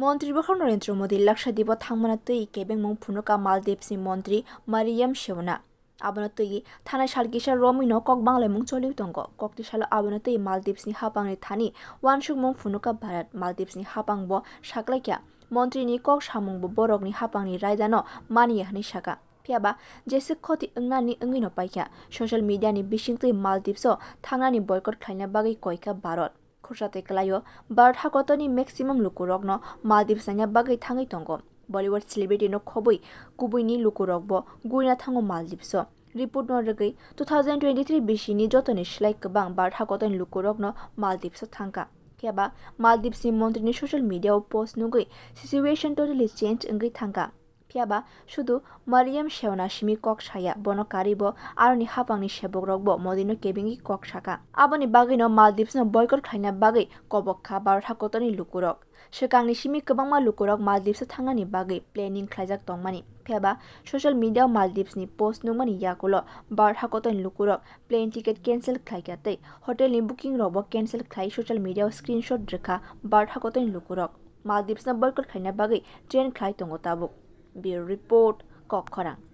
মন্ত্রী বখন নরেন্দ্র মোদী লাক্ষাদ্বীপ থাংমানা তৈ কেবেংমং ফুনুকা মালদ্বীপসनि মন্ত্রী মারিয়াম সেওনা আবনো তৈ থানায় সালকিসা রমিনো কক বাংলামং চলিউ তঙ্গ ককটি সাল আবনো তৈ মালদ্বীপসनि হাপাংনি থানি ওয়ানসুকমং ফুনুকা ভারত মালদ্বীপসनि হাপাংব সাকলাইকা মন্ত্রীনি কক সামংব বরকনি হাপাংনি রায়জানো মানিয়া হানি সাকা ফিয়াবা जेसे खति अंगनानि अंगिनो पाइका सोशल मीडिया नि बिसिंतै मालदीव्सो थांनानि बयकट खाइना बागै कयका भारत खुरसाते कलायो भारत हाकतनि मैक्सिमाम लुकुरकनो मालदीव्स नाया बागै थाङै तंगो बलिउड सेलिब्रिटी नो खबै कुबैनि लुकुरकबो गुइना थाङो मालदीव्सो रिपोर्ट न रगै 2023 बिसिनि जतनि स्लाइ गोबां भारत हाकतनि लुकुरकनो मालदीव्सो थांका केबा मालदीव्सनि मन्त्रीनि सोशल मीडिया पोस्ट नुगै सिचुएशन टोटली चेंज अंगै थांका फियाबा शुधु मारियाम सेवना सिमी कक साया बनो कारिबो आरोनि हापांनि सेबक रकबो मदिनो केबिंगी कक साका आबोनि बागैनो मालदीव्सनो बयकट खाइना बागै कबक्का भारत हाकतनि लुकुरक सिगांनि सिमी गोबांमा लुकुरक मालदीव्स थांनानि बागै प्लेनिं खालायजाक दंमानि फियाबा सोशल मीडिया मालदीव्सनि पोस्ट नुमानि याकुलो भारत हाकतनि लुकुरक प्लेन टिकेट कैंसिल खालायगातै हटेलनि बुकिं रकबो कैंसिल खालाय सोशल मीडिया स्क्रीनशट रेखा भारत हाकतनि लुकुरक मालदीव्सनो बयकट खाइना बागै ट्रेन खालाय तंगो ताबुक Bureau Report, Kokkorang.